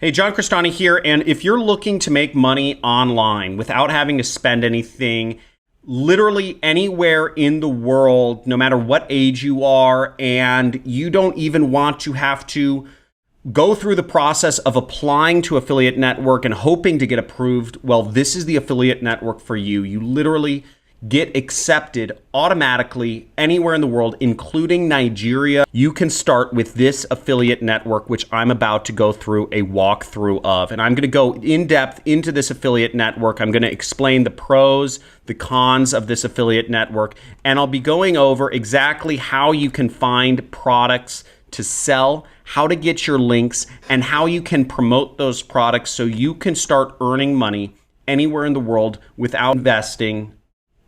Hey, John Crestani here, and if you're looking to make money online without having to spend anything, literally anywhere in the world, no matter what age you are, and you don't even want to have to go through the process of applying to affiliate network and hoping to get approved, well, this is the affiliate network for you. You literally get accepted automatically anywhere in the world, including Nigeria. You can start with this affiliate network, which I'm about to go through a walkthrough of. And I'm going to go in depth into this affiliate network. I'm going to explain the pros, the cons of this affiliate network, and I'll be going over exactly how you can find products to sell, how to get your links, and how you can promote those products so you can start earning money anywhere in the world without investing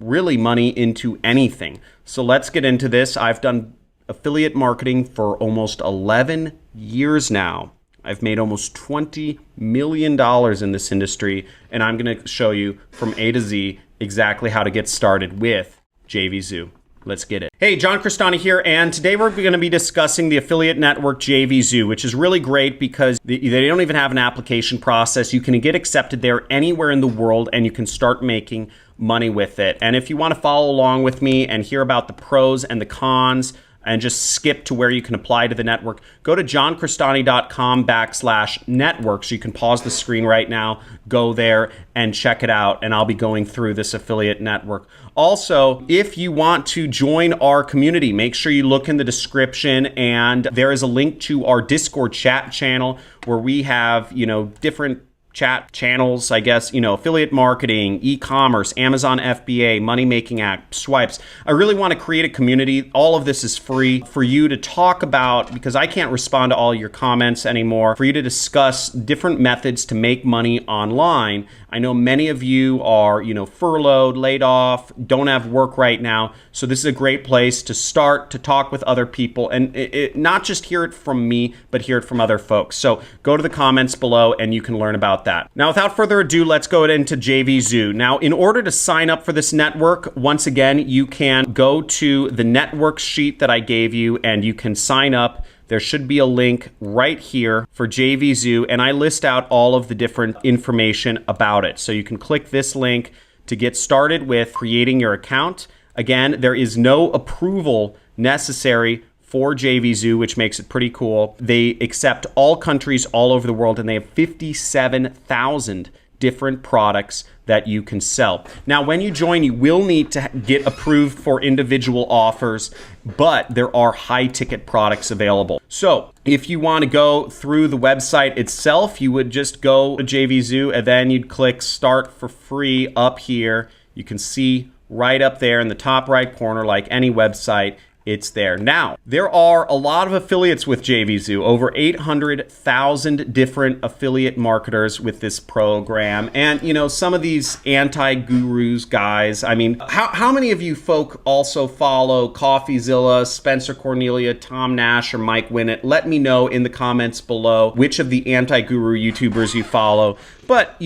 really money into anything. So let's get into this. I've done affiliate marketing for almost 11 years now. I've made almost $20 million in this industry, and I'm going to show you from A to Z exactly how to get started with JVZoo. Let's get it. Hey, John Crestani here, and today we're going to be discussing the affiliate network JVZoo, which is really great because they don't even have an application process. You can get accepted there anywhere in the world, and you can start making money with it. And if you want to follow along with me and hear about the pros and the cons and just skip to where you can apply to the network, go to johncrestani.com/network. So you can pause the screen right now, go there and check it out. And I'll be going through this affiliate network. Also, if you want to join our community, make sure you look in the description, and there is a link to our Discord chat channel where we have, different chat channels, I guess, affiliate marketing, e-commerce, Amazon FBA, money-making app, swipes. I really want to create a community. All of this is free for you to talk about, because I can't respond to all your comments anymore, for you to discuss different methods to make money online. I know many of you are, furloughed, laid off, don't have work right now. So this is a great place to start to talk with other people and not just hear it from me, but hear it from other folks. So go to the comments below and you can learn about that. Now, without further ado, let's go into JVZoo. Now, in order to sign up for this network, once again, you can go to the network sheet that I gave you and you can sign up. There should be a link right here for JVZoo, and I list out all of the different information about it. So you can click this link to get started with creating your account. Again, there is no approval necessary for JVZoo, which makes it pretty cool. They accept all countries all over the world, and they have 57,000 different products that you can sell. Now, when you join, you will need to get approved for individual offers, but there are high ticket products available. So if you want to go through the website itself, you would just go to JVZoo and then you'd click start for free up here. You can see right up there in the top right corner, like any website, it's there. Now, there are a lot of affiliates with JVZoo, over 800,000 different affiliate marketers with this program. And, some of these anti-gurus guys, how many of you folk also follow CoffeeZilla, Spencer Cornelia, Tom Nash, or Mike Winnett? Let me know in the comments below which of the anti-guru YouTubers you follow. But,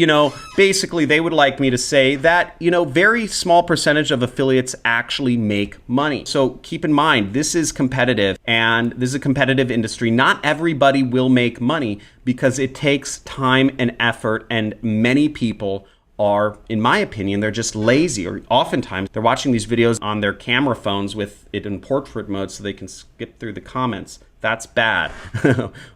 basically they would like me to say that, very small percentage of affiliates actually make money. So keep in mind, this is competitive and this is a competitive industry. Not everybody will make money because it takes time and effort, and many people are, in my opinion, they're just lazy, or oftentimes they're watching these videos on their camera phones with it in portrait mode so they can skip through the comments. That's bad,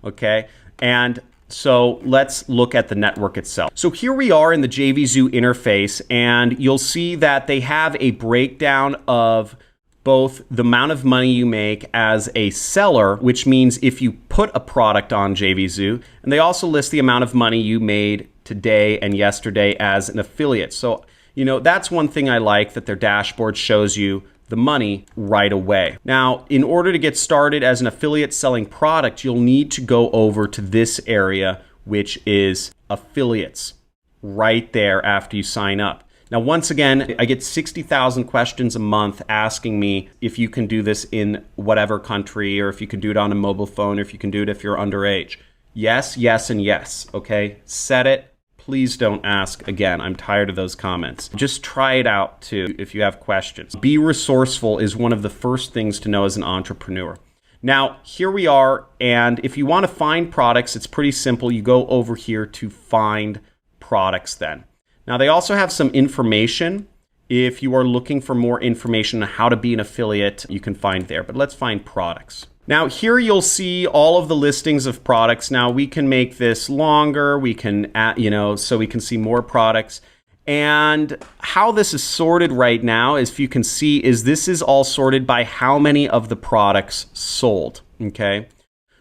okay? And so let's look at the network itself. So here we are in the JVZoo interface, and you'll see that they have a breakdown of both the amount of money you make as a seller, which means if you put a product on JVZoo, and they also list the amount of money you made today and yesterday as an affiliate. So, that's one thing I like, that their dashboard shows you the money right away. Now, in order to get started as an affiliate selling product, you'll need to go over to this area, which is affiliates, right there after you sign up. Now, once again, I get 60,000 questions a month asking me if you can do this in whatever country, or if you can do it on a mobile phone, or if you can do it if you're underage. Yes, yes, and yes, okay? Set it. Please don't ask again. I'm tired of those comments. Just try it out too if you have questions. Be resourceful is one of the first things to know as an entrepreneur. Now, here we are, and if you want to find products, it's pretty simple. You go over here to find products then. Now, they also have some information. If you are looking for more information on how to be an affiliate, you can find there, but let's find products. Now, here you'll see all of the listings of products. Now, we can make this longer. We can add, so we can see more products. And how this is sorted right now, as you can see, is this is all sorted by how many of the products sold, okay?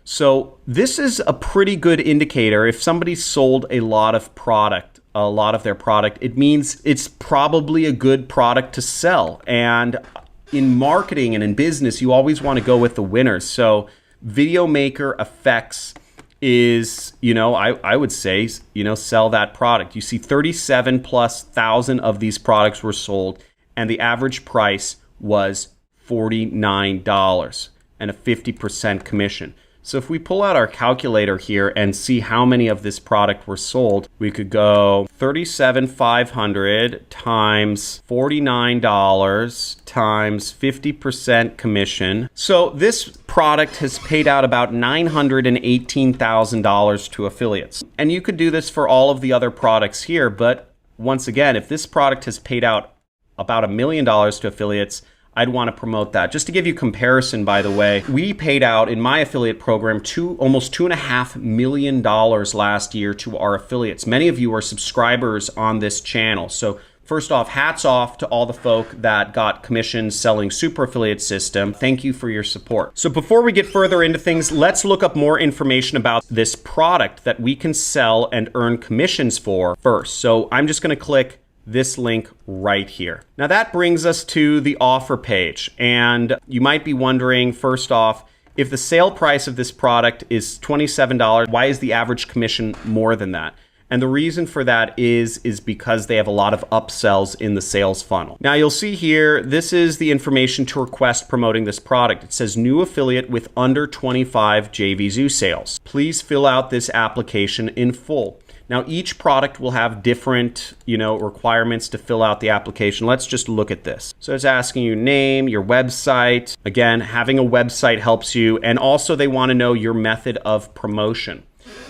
So this is a pretty good indicator. If somebody sold a lot of their product, it means it's probably a good product to sell. And in marketing and in business, you always want to go with the winners. So video maker effects is, I would say, sell that product. You see 37,000+ of these products were sold, and the average price was $49 and a 50% commission. So if we pull out our calculator here and see how many of this product were sold, we could go 37,500 times $49 times 50% commission. So this product has paid out about $918,000 to affiliates. And you could do this for all of the other products here, but once again, if this product has paid out about $1 million to affiliates, I'd want to promote that. Just to give you comparison, by the way, we paid out in my affiliate program almost $2.5 million last year to our affiliates. Many of you are subscribers on this channel. So first off, hats off to all the folk that got commissions selling Super Affiliate System. Thank you for your support. So before we get further into things, let's look up more information about this product that we can sell and earn commissions for first. So I'm just going to click this link right here. Now that brings us to the offer page. And you might be wondering, first off, if the sale price of this product is $27, why is the average commission more than that? And the reason for that is because they have a lot of upsells in the sales funnel. Now you'll see here, this is the information to request promoting this product. It says new affiliate with under 25 JVZoo sales. Please fill out this application in full. Now, each product will have different, requirements to fill out the application. Let's just look at this. So it's asking you name, your website. Again, having a website helps you. And also they want to know your method of promotion.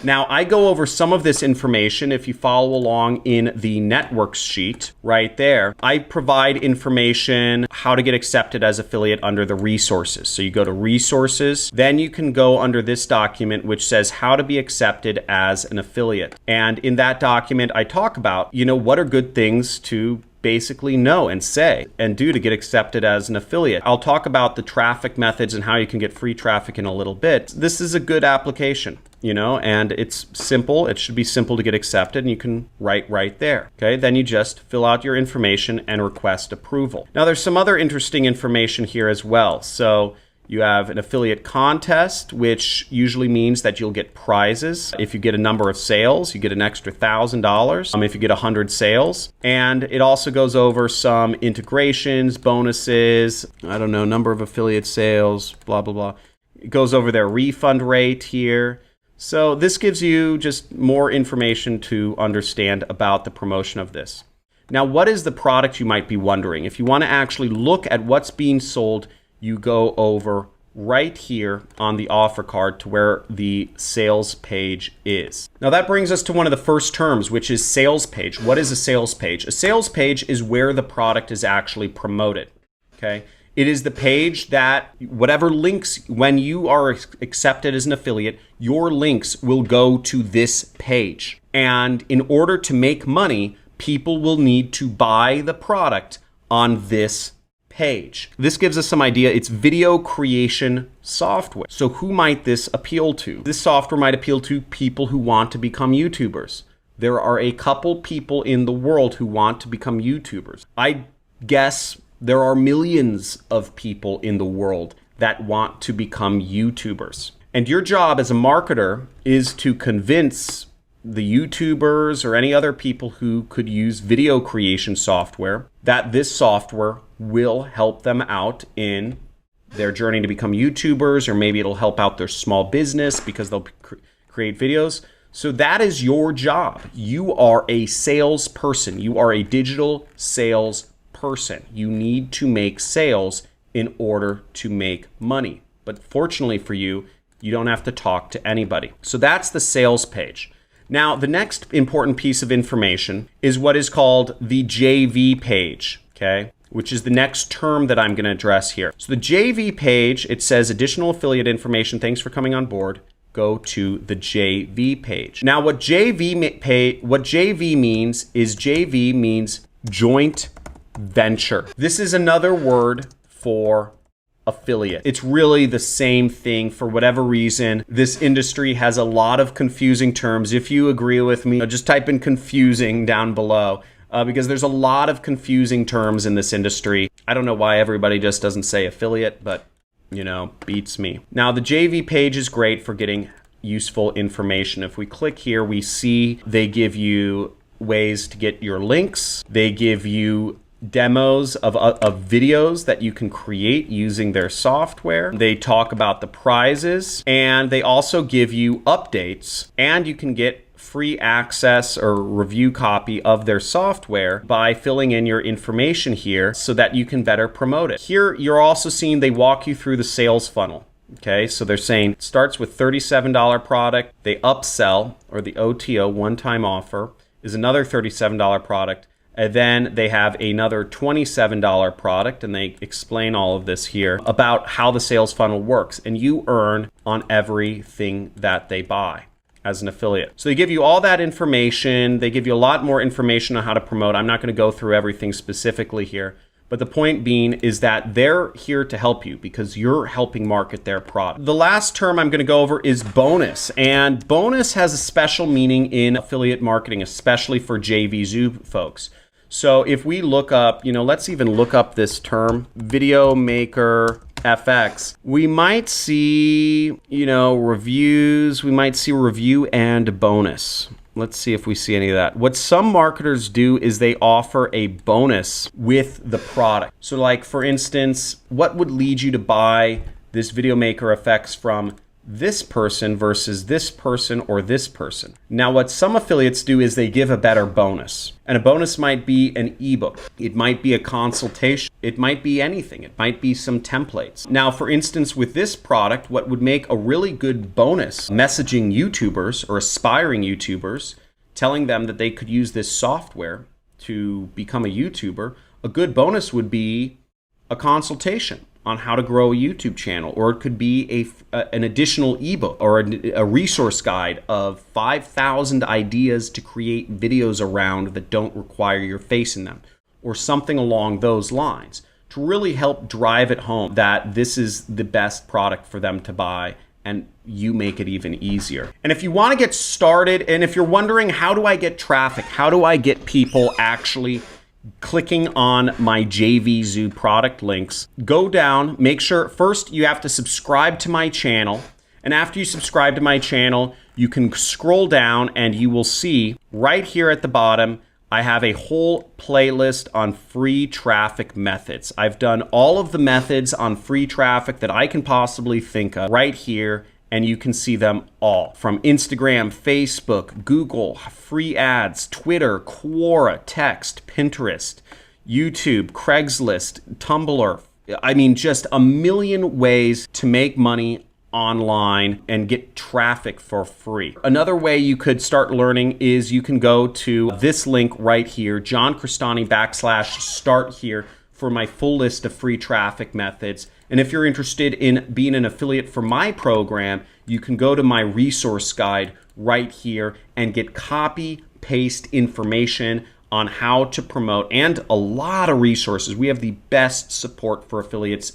Now, I go over some of this information if you follow along in the networks sheet right there. I provide information how to get accepted as affiliate under the resources. So you go to resources, then you can go under this document which says how to be accepted as an affiliate. And in that document, I talk about, what are good things to basically know and say and do to get accepted as an affiliate. I'll talk about the traffic methods and how you can get free traffic in a little bit. This is a good application, and it's simple. It should be simple to get accepted, and you can write right there. Okay, then you just fill out your information and request approval. Now there's some other interesting information here as well. So you have an affiliate contest, which usually means that you'll get prizes. If you get a number of sales, you get an extra $1,000 if you get 100 sales. And it also goes over some integrations, bonuses, number of affiliate sales, blah, blah, blah. It goes over their refund rate here. So this gives you just more information to understand about the promotion of this. Now, what is the product, you might be wondering? If you want to actually look at what's being sold, you go over right here on the offer card to where the sales page is. Now that brings us to one of the first terms, which is sales page. What is a sales page? A sales page is where the product is actually promoted, okay? It is the page that whatever links, when you are accepted as an affiliate, your links will go to this page. And in order to make money, people will need to buy the product on this page. This gives us some idea. It's video creation software. So who might this appeal to? This software might appeal to people who want to become YouTubers. There are a couple people in the world who want to become YouTubers. I guess there are millions of people in the world that want to become YouTubers. And your job as a marketer is to convince the YouTubers or any other people who could use video creation software that this software will help them out in their journey to become YouTubers, or maybe it'll help out their small business because they'll create videos. So that is your job. You are a salesperson. You are a digital sales person. You need to make sales in order to make money. But fortunately for you, you don't have to talk to anybody. So that's the sales page. Now, the next important piece of information is what is called the JV page, okay? Which is the next term that I'm going to address here. So the JV page, it says additional affiliate information. Thanks for coming on board. Go to the JV page. Now, what JV means is JV means joint venture. This is another word for affiliate. It's really the same thing. For whatever reason, this industry has a lot of confusing terms. If you agree with me, just type in confusing down below. Because there's a lot of confusing terms in this industry. I don't know why everybody just doesn't say affiliate, but beats me. Now, the JV page is great for getting useful information. If we click here, we see they give you ways to get your links. They give you demos of videos that you can create using their software. They talk about the prizes, and they also give you updates, and you can get free access or review copy of their software by filling in your information here so that you can better promote it. Here, you're also seeing they walk you through the sales funnel. Okay, so they're saying it starts with $37 product. They upsell, or the OTO, one-time offer, is another $37 product. And then they have another $27 product, and they explain all of this here about how the sales funnel works. And you earn on everything that they buy as an affiliate. So they give you all that information. They give you a lot more information on how to promote. I'm not going to go through everything specifically here, but the point being is that they're here to help you because you're helping market their product. The last term I'm going to go over is bonus, and bonus has a special meaning in affiliate marketing, especially for JVZoo folks. So if we look up, let's even look up this term, Video Maker FX, we might see, reviews, we might see review and bonus. Let's see if we see any of that. What some marketers do is they offer a bonus with the product. So like, for instance, what would lead you to buy this Video Maker FX from this person versus this person or this person? Now, what some affiliates do is they give a better bonus. And a bonus might be an ebook. It might be a consultation. It might be anything. It might be some templates. Now, for instance, with this product, what would make a really good bonus, messaging YouTubers or aspiring YouTubers, telling them that they could use this software to become a YouTuber, a good bonus would be a consultation on how to grow a YouTube channel, or it could be an additional ebook or a resource guide of 5,000 ideas to create videos around that don't require your face in them, or something along those lines, to really help drive it home that this is the best product for them to buy, and you make it even easier. And if you want to get started, and if you're wondering, how do I get traffic? How do I get people actually clicking on my JVZoo product links? Go down, make sure first you have to subscribe to my channel. And after you subscribe to my channel, you can scroll down and you will see right here at the bottom, I have a whole playlist on free traffic methods. I've done all of the methods on free traffic that I can possibly think of right here, and you can see them all. From Instagram, Facebook, Google, free ads, Twitter, Quora, text, Pinterest, YouTube, Craigslist, Tumblr. I mean, just a million ways to make money online and get traffic for free. Another way you could start learning is you can go to this link right here, JohnCrestani /start here, for my full list of free traffic methods. And if you're interested in being an affiliate for my program, you can go to my resource guide right here and get copy paste information on how to promote, and a lot of resources. We have the best support for affiliates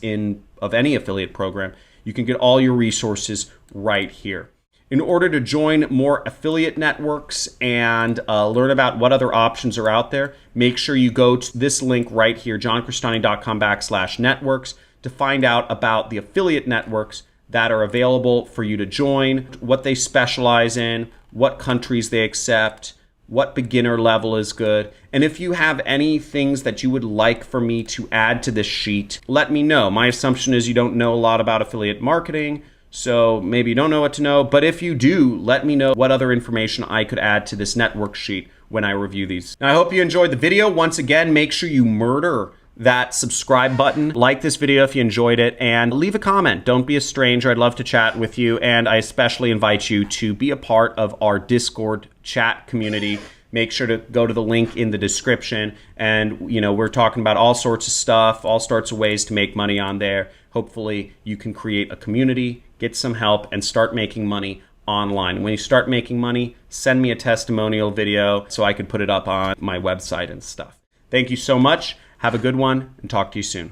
of any affiliate program. You can get all your resources right here. In order to join more affiliate networks and learn about what other options are out there, make sure you go to this link right here, johncrestani.com/networks, to find out about the affiliate networks that are available for you to join, what they specialize in, what countries they accept, what beginner level is good. And if you have any things that you would like for me to add to this sheet, let me know. My assumption is you don't know a lot about affiliate marketing, so maybe you don't know what to know, but if you do, let me know what other information I could add to this network sheet when I review these. Now, I hope you enjoyed the video. Once again, make sure you murder that subscribe button, like this video if you enjoyed it, and leave a comment. Don't be a stranger. I'd love to chat with you, and I especially invite you to be a part of our Discord chat community. Make sure to go to the link in the description, and we're talking about all sorts of stuff, all sorts of ways to make money on there. Hopefully you can create a community, get some help, and start making money online. When you start making money, send me a testimonial video so I could put it up on my website and stuff. Thank you so much. Have a good one, and talk to you soon.